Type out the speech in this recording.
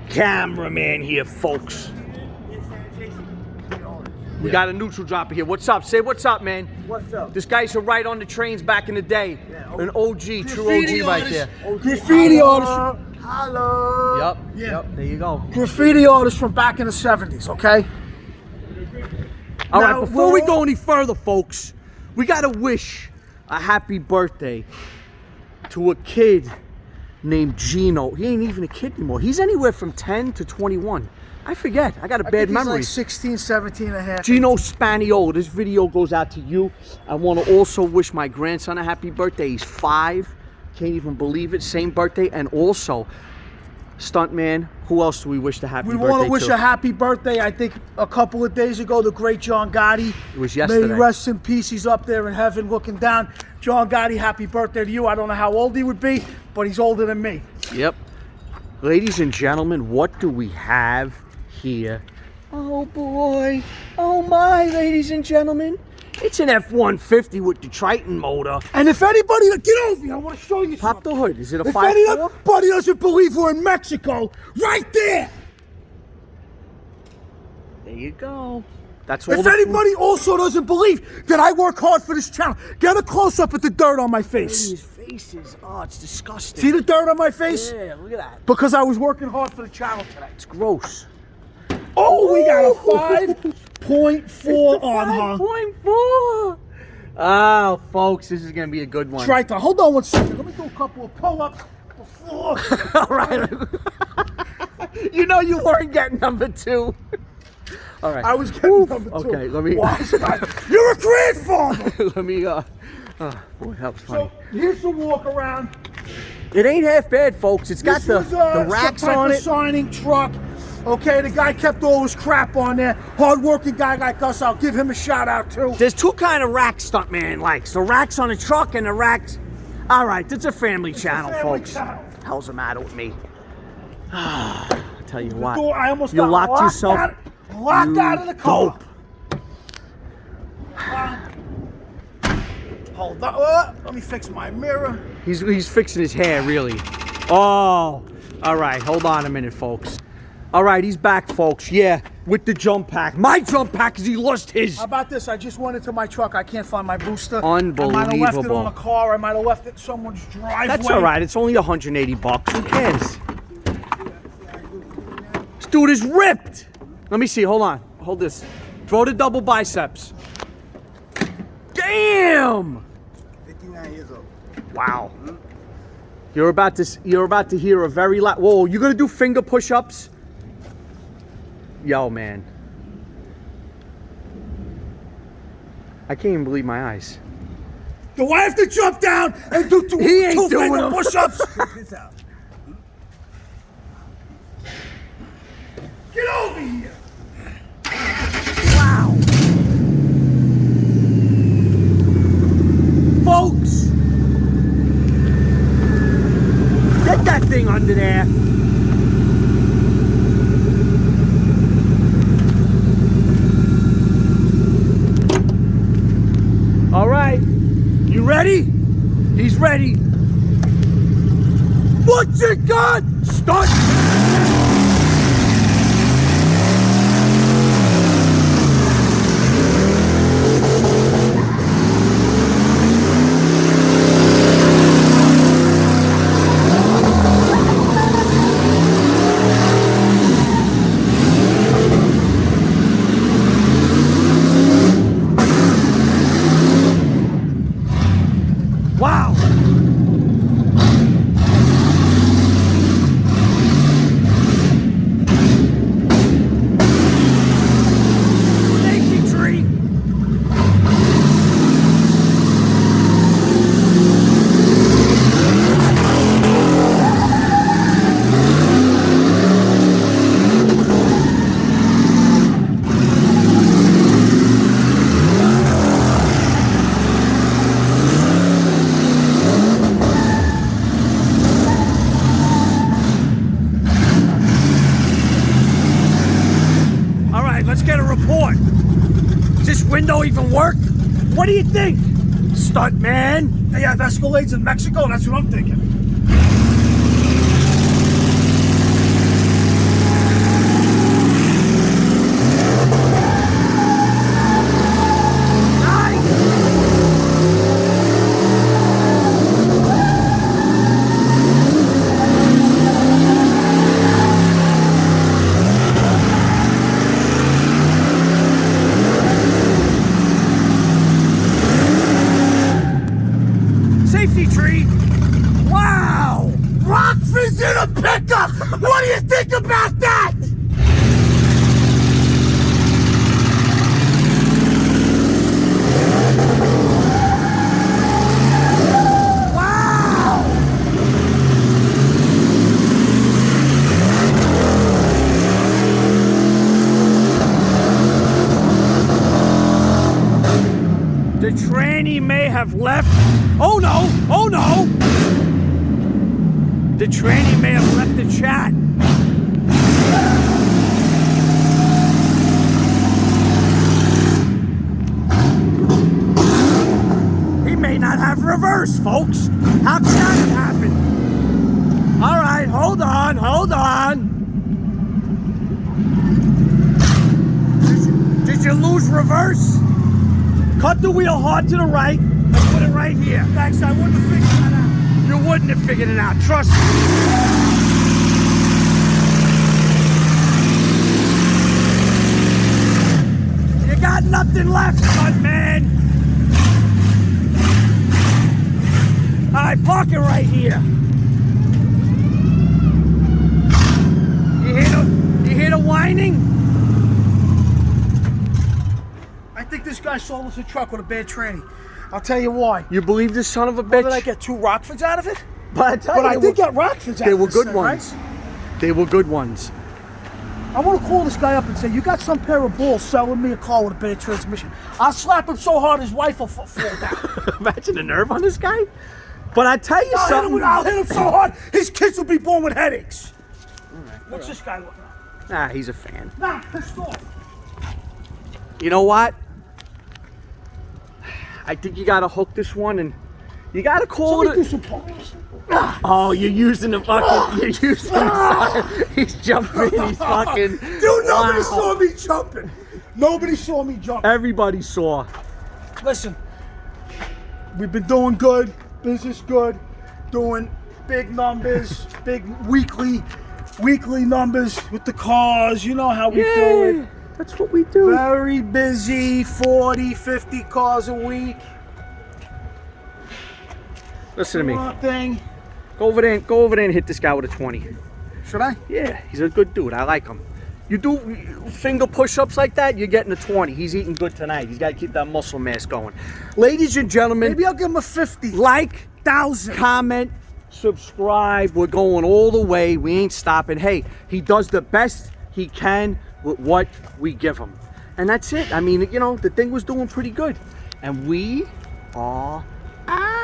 cameraman here, folks. We got a neutral dropper here. What's up? Say what's up, man. What's up? This guy used to ride on the trains back in the day. Yeah, an OG, true OG right there. Graffiti artist. Hello. Yep, yep, there you go. Graffiti artist from back in the 70s, okay? All right, before we go any further, folks, we got to wish a happy birthday to a kid named Gino. He ain't even a kid anymore. He's anywhere from 10 to 21. I forget. I got a bad memory. He's like 16, 17 and a half. Gino Spaniolo, this video goes out to you. I want to also wish my grandson a happy birthday. He's 5. Can't even believe it. Same birthday. And also, Stuntman, who else do we wish a happy birthday to? We want to wish a happy birthday. I think a couple of days ago, the great John Gotti. It was yesterday. May he rest in peace. He's up there in heaven looking down. John Gotti, happy birthday to you. I don't know how old he would be, but he's older than me. Yep. Ladies and gentlemen, what do we have here? Oh boy. Oh my, ladies and gentlemen. It's an F150 with the Triton motor. And if anybody, get over here, I want to show you Pop something. the hood. Is it a 5.4? If anybody doesn't believe we're in Mexico, right there. There you go. That's all. If anybody also doesn't believe that I work hard for this channel, get a close-up at the dirt on my face. His faces. Oh, it's disgusting. See the dirt on my face? Yeah, look at that. Because I was working hard for the channel today. It's gross. Oh, we got a 5.4 on her. 5.4. Oh, folks, this is going to be a good one. Triton. Hold on one second. Let me do a couple of pull-ups before. All right. You know you weren't getting number 2. All right. I was getting number 2. Okay, let me. You're a grandfather. Let me. Oh, boy, that was funny. So here's the walk around. It ain't half bad, folks. It's got the racks on it. Signing truck. Okay, the guy kept all his crap on there. Hard-working guy like us. I'll give him a shout out too. There's 2 kind of racks Stuntman likes. The racks on the truck and the racks. All right, it's a family channel, folks. Channel. What the hell's the matter with me? I'll tell you what. I almost You got locked yourself. Locked out of the car. Dope. Hold on. Let me fix my mirror. He's fixing his hair, really. Oh, all right. Hold on a minute, folks. All right, he's back, folks. Yeah, with the jump pack. My jump pack, because he lost his. How about this? I just went into my truck. I can't find my booster. Unbelievable. I might have left it on a car. I might have left it in someone's driveway. That's all right. It's only $180. Who cares? This dude is ripped. Let me see. Hold on. Hold this. Throw the double biceps. Damn. 59 years old. Wow. You're about to hear a very loud. Whoa, you gonna do finger push-ups? Yo, man. I can't even believe my eyes. Do I have to jump down and do 2 finger push-ups? Check this out. Get over here. Wow. Folks. Get that thing under there. All right, you ready? He's ready. What you got? Stunt. Wow! Safety tree! Let's get a report. Does this window even work? What do you think, Stuntman? They have Escalades in Mexico? That's what I'm thinking. He's in a pickup! What do you think about that? Wow! The tranny may have left. Oh no! Oh no! The tranny may have left the chat. He may not have reverse, folks. How can that happen? All right, hold on, hold on. Did you lose reverse? Cut the wheel hard to the right and put it right here. Thanks, I wouldn't have figured that out. You wouldn't have figured it out, trust me. You got nothing left, Stuntman. All right, park it right here. You hear the whining? I think this guy sold us a truck with a bad tranny. I'll tell you why. You believe this son of a Did bitch? I get 2 Rockfords out of it? But I did get Rockfords out of it. They were good thing, ones. right? They were good ones. I want to call this guy up and say, you got some pair of balls selling me a car with a bad transmission. I'll slap him so hard his wife will fall down. Imagine the nerve on this guy. But I tell you something. I'll hit him so hard his kids will be born with headaches. What's this guy looking at? Nah, he's a fan. Nah, pissed off. You know what? I think you gotta hook this one and you gotta call Somebody do it. some pumps. Oh, you're using the fucking. You're using the. He's jumping. He's fucking. Dude, nobody saw me jumping. Nobody saw me jumping. Everybody saw. Listen, we've been doing good, business good, doing big numbers, big weekly numbers with the cars. You know how we do it. That's what we do. Very busy, 40, 50 cars a week. Listen to me. Thing. Go over there and hit this guy with a 20. Should I? Yeah, he's a good dude. I like him. You do finger push-ups like that, you're getting a 20. He's eating good tonight. He's got to keep that muscle mass going. Ladies and gentlemen, Maybe I'll give him a 50. like, 1,000. comment, subscribe. We're going all the way. We ain't stopping. Hey, he does the best he can with what we give him. And that's it. I mean, you know, the thing was doing pretty good. And we are out.